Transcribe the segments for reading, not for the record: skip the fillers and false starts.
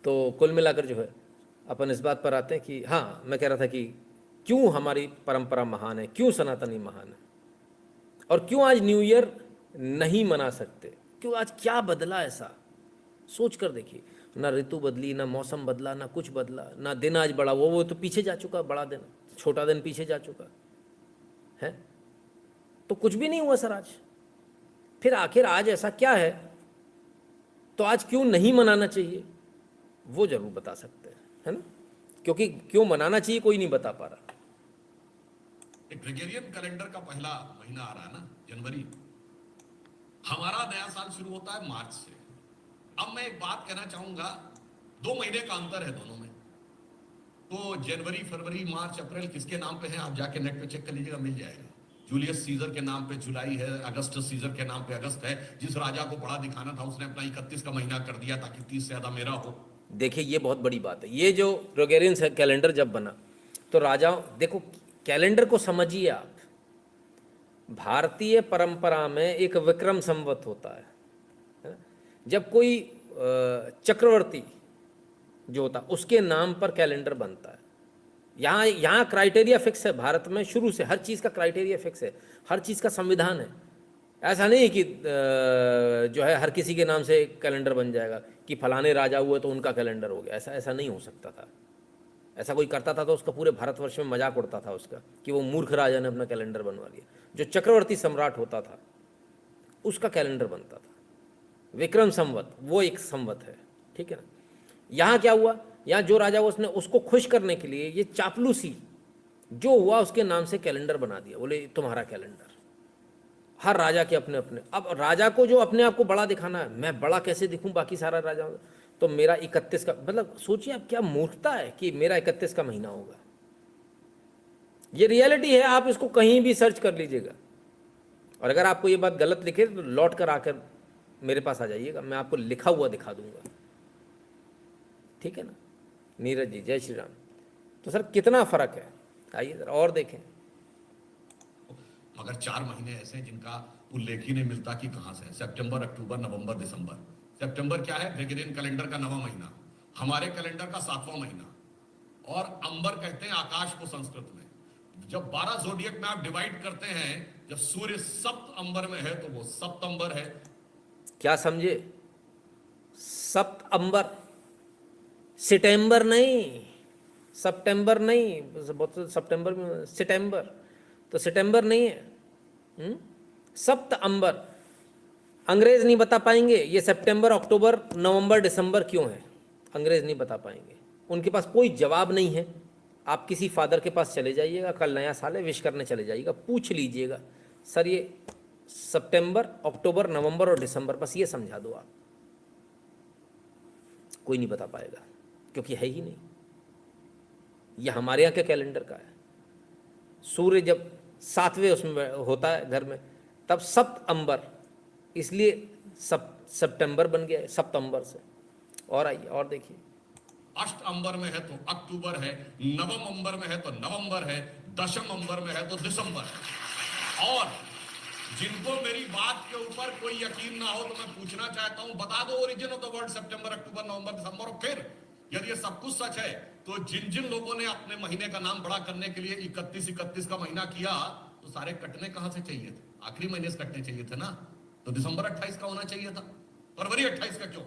तो कुल मिलाकर जो है अपन इस बात पर आते हैं कि हाँ, मैं कह रहा था कि क्यों हमारी परंपरा महान है, क्यों सनातनी महान है, और क्यों आज न्यू ईयर नहीं मना सकते, क्यों आज क्या बदला ऐसा, सोच कर देखिए। ना ऋतु बदली, ना मौसम बदला, ना कुछ बदला, ना दिन आज बड़ा, वो तो पीछे जा चुका, बड़ा दिन, छोटा दिन पीछे जा चुका है, तो कुछ भी नहीं हुआ सर आज। फिर आखिर आज ऐसा क्या है, तो आज क्यों नहीं मनाना चाहिए, वो जरूर बता सकते हैं, है ना? क्योंकि क्यों मनाना चाहिए कोई नहीं बता पा रहा। ग्रेगोरियन कैलेंडर का पहला महीना आ रहा है ना, जनवरी। हमारा नया साल शुरू होता है मार्च से। अब मैं एक बात कहना चाहूंगा, 2 महीने का अंतर है दोनों में। तो जनवरी, फरवरी, मार्च, अप्रैल किसके नाम पे है, आप जाके नेट पे चेक कर लीजिएगा, मिल जाएगा। जूलियस सीजर के नाम पे जुलाई है, अगस्टस सीजर के नाम पे अगस्त है। जिस राजा को बड़ा दिखाना था उसने अपना 31 का महीना कर दिया ताकि 30 से ज्यादा मेरा हो। देखिए ये बहुत बड़ी बात है, ये जो ग्रेगोरियन कैलेंडर जब बना तो राजाओं, देखो कैलेंडर को समझिए आप, भारतीय परंपरा में एक विक्रम संवत होता है? जब कोई चक्रवर्ती जो होता है उसके नाम पर कैलेंडर बनता है। यहाँ क्राइटेरिया फिक्स है, भारत में शुरू से हर चीज़ का क्राइटेरिया फिक्स है, हर चीज़ का संविधान है। ऐसा नहीं कि जो है हर किसी के नाम से कैलेंडर बन जाएगा कि फलाने राजा हुए तो उनका कैलेंडर हो गया, ऐसा ऐसा नहीं हो सकता था। ऐसा कोई करता था तो उसका पूरे भारतवर्ष में मजाक उड़ता था उसका कि वो मूर्ख राजा ने अपना कैलेंडर बनवा लिया। जो चक्रवर्ती सम्राट होता था उसका कैलेंडर बनता था, विक्रम संवत वो एक संवत है, ठीक है ना? यहाँ क्या हुआ, यहाँ जो राजा हुआ उसने उसको खुश करने के लिए ये चापलूसी जो हुआ उसके नाम से कैलेंडर बना दिया, बोले तुम्हारा कैलेंडर। हर राजा के अपने अपने, अब राजा को जो अपने आप को बड़ा दिखाना है, मैं बड़ा कैसे दिखूं बाकी सारा राजा, तो मेरा 31 का, मतलब सोचिए आप क्या मूर्खता है कि मेरा 31 का महीना होगा। ये रियलिटी है, आप इसको कहीं भी सर्च कर लीजिएगा, और अगर आपको ये बात गलत लिखे तो लौट कर आकर मेरे पास आ जाइएगा, मैं आपको लिखा हुआ दिखा दूंगा, ठीक है ना? नीरज जी जय श्री राम। तो सर कितना फर्क है, आइए जरा और देखें। मगर 4 महीने ऐसे हैं जिनका उल्लेख ही नहीं मिलता कि कहां से है। सितंबर, अक्टूबर, नवंबर, दिसंबर। सितंबर क्या है, ग्रेगोरियन कैलेंडर का 9वां महीना, हमारे कैलेंडर का 7वां महीना। और अंबर कहते हैं आकाश को संस्कृत में। जब 12 जोडियक में आप डिवाइड करते हैं, जब सूर्य सप्त अंबर में है तो वो सप्त अंबर है। क्या समझे, सप्त अंबर, सितंबर नहीं, सितंबर नहीं, बहुत सितंबर में सितंबर, तो सितंबर नहीं है, सप्त अंबर। अंग्रेज नहीं बता पाएंगे ये सितंबर, अक्टूबर, नवंबर, दिसंबर क्यों है, अंग्रेज नहीं बता पाएंगे, उनके पास कोई जवाब नहीं है। आप किसी फादर के पास चले जाइएगा, कल नया साल है, विश करने चले जाइएगा, पूछ लीजिएगा सर ये सितंबर, अक्टूबर, नवंबर और दिसंबर, बस ये समझा दो आप, कोई नहीं बता पाएगा क्योंकि है ही नहीं। ये हमारे यहाँ के कैलेंडर का है, सूर्य जब 7वें उसमें होता है घर में तब सप्त अंबर, इसलिए सितंबर बन गया है सितंबर से। और आइए और देखिए, अष्ट अंबर में है तो अक्टूबर है, नवम अंबर में है तो नवंबर है, दशम अंबर में है तो दिसंबर है। और जिनको मेरी बात के ऊपर कोई यकीन ना हो तो मैं पूछना चाहता हूं, बता दो ओरिजिन ऑफ द वर्ड सितंबर, अक्टूबर, नवंबर, दिसंबर। और फिर यदि ये सब कुछ सच है तो जिन जिन लोगों ने अपने महीने का नाम बड़ा करने के लिए 31 का महीना किया, तो सारे कटने कहां से चाहिए थे, आखिरी महीने से कटने चाहिए थे ना। तो दिसंबर 28 का होना चाहिए था, फरवरी 28 का क्यों?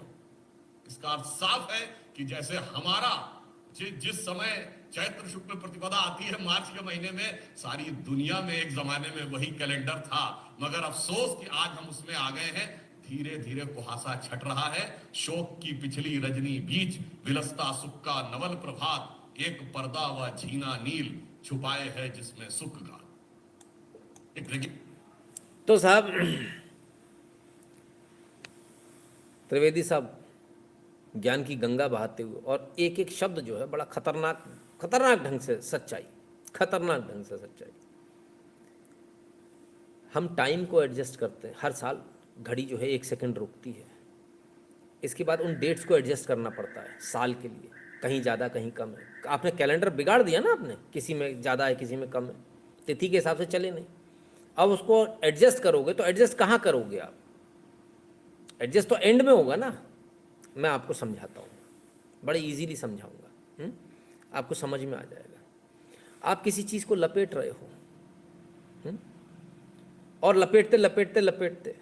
इसका अर्थ साफ है कि जैसे हमारा जिस समय चैत्र शुक्ल प्रतिपदा आती है मार्च के महीने में, सारी दुनिया में एक जमाने में वही कैलेंडर था, मगर अफसोस कि आज हम उसमें आ गए हैं। धीरे धीरे कुहासा छट रहा है, शोक की पिछली रजनी बीच विलसता सुख का नवल प्रभात, एक पर्दा व झीना नील छुपाए है जिसमें सुख गा। तो साहब त्रिवेदी साहब ज्ञान की गंगा बहाते हुए, और एक एक शब्द जो है बड़ा खतरनाक खतरनाक ढंग से सच्चाई, खतरनाक ढंग से सच्चाई। हम टाइम को एडजस्ट करते हैं, हर साल घड़ी जो है 1 सेकंड रुकती है, इसके बाद उन डेट्स को एडजस्ट करना पड़ता है साल के लिए, कहीं ज़्यादा कहीं कम है। आपने कैलेंडर बिगाड़ दिया ना, आपने किसी में ज़्यादा है किसी में कम है, तिथि के हिसाब से चले नहीं। अब उसको एडजस्ट करोगे तो एडजस्ट कहाँ करोगे आप, एडजस्ट तो एंड में होगा ना। मैं आपको समझाता हूँ, बड़े इजीली समझाऊंगा, आपको समझ में आ जाएगा। आप किसी चीज़ को लपेट रहे हो, और लपेटते लपेटते लपेटते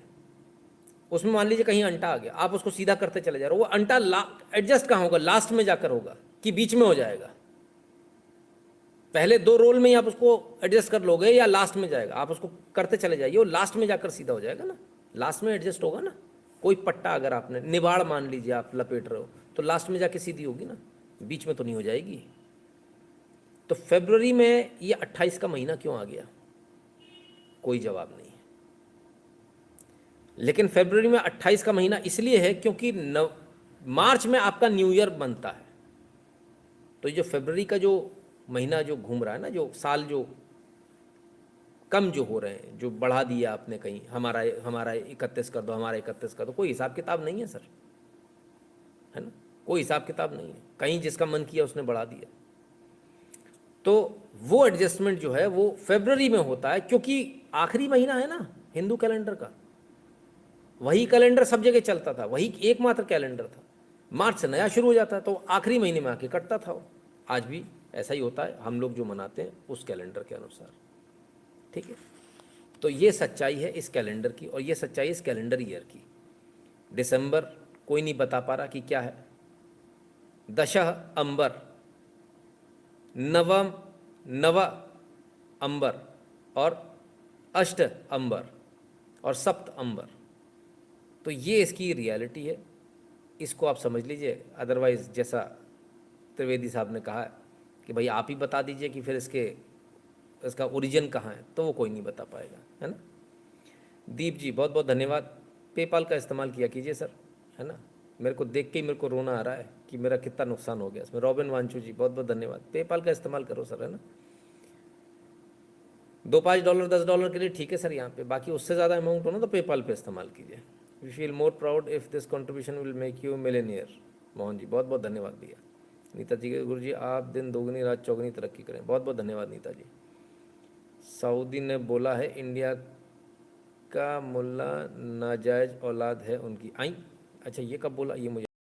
उसमें मान लीजिए कहीं अंटा आ गया, आप उसको सीधा करते चले जा रहे हो, वो अंटा एडजस्ट कहाँ होगा, लास्ट में जाकर होगा कि बीच में हो जाएगा? पहले 2 रोल में ही आप उसको एडजस्ट कर लोगे या लास्ट में जाएगा? आप उसको करते चले जाइए, वो लास्ट में जाकर सीधा हो जाएगा ना, लास्ट में एडजस्ट होगा ना। कोई पट्टा अगर आपने निबाड़ मान लीजिए आप लपेट रहे हो, तो लास्ट में जाके सीधी होगी ना, बीच में तो नहीं हो जाएगी। तो फरवरी में ये 28 का महीना क्यों आ गया? कोई जवाब नहीं है। लेकिन फरवरी में 28 का महीना इसलिए है क्योंकि मार्च में आपका न्यू ईयर बनता है। तो ये जो फरवरी का जो महीना जो घूम रहा है ना, जो साल जो कम जो हो रहे हैं, जो बढ़ा दिया आपने कहीं, हमारा 31 कर दो, हमारा 31 कर दो, कोई हिसाब किताब नहीं है सर, है ना, कोई हिसाब किताब नहीं है, कहीं जिसका मन किया उसने बढ़ा दिया। तो वो एडजस्टमेंट जो है वो फरवरी में होता है, क्योंकि आखिरी महीना है ना हिंदू कैलेंडर का, वही कैलेंडर सब जगह चलता था, वही एकमात्र कैलेंडर था। मार्च से नया शुरू हो जाता, तो आखिरी महीने में आके कटता था वो। आज भी ऐसा ही होता है, हम लोग जो मनाते हैं उस कैलेंडर के अनुसार, ठीक है। तो ये सच्चाई है इस कैलेंडर की, और ये सच्चाई इस कैलेंडर ईयर की। दिसंबर कोई नहीं बता पा रहा कि क्या है। दशह अंबर, नव अंबर, और अष्ट अंबर, और सप्त अंबर। तो ये इसकी रियलिटी है, इसको आप समझ लीजिए। अदरवाइज़ जैसा त्रिवेदी साहब ने कहा है कि भाई आप ही बता दीजिए कि फिर इसका ओरिजिन कहाँ है, तो वो कोई नहीं बता पाएगा, है ना। दीप जी बहुत बहुत धन्यवाद। पेपाल का इस्तेमाल किया कीजिए सर, है ना। मेरे को देख के ही मेरे को रोना आ रहा है कि मेरा कितना नुकसान हो गया इसमें। रॉबिन वांचू जी बहुत बहुत धन्यवाद। पेपाल का इस्तेमाल करो सर, है ना। $2-5 $10 के लिए ठीक है सर यहाँ पे, बाकी उससे ज़्यादा अमाउंट हो ना तो पेपाल पे इस्तेमाल कीजिए। We feel more proud if this contribution will make you millionaire. Mohan ji बहुत बहुत धन्यवाद भैया। नीता जी के गुरु जी आप दिन दोगुनी रात चौगुनी तरक्की करें, बहुत बहुत धन्यवाद नीता जी। सऊदी ने बोला है इंडिया का मुल्ला नाजायज औलाद है उनकी। आई अच्छा, ये कब बोला ये मुझे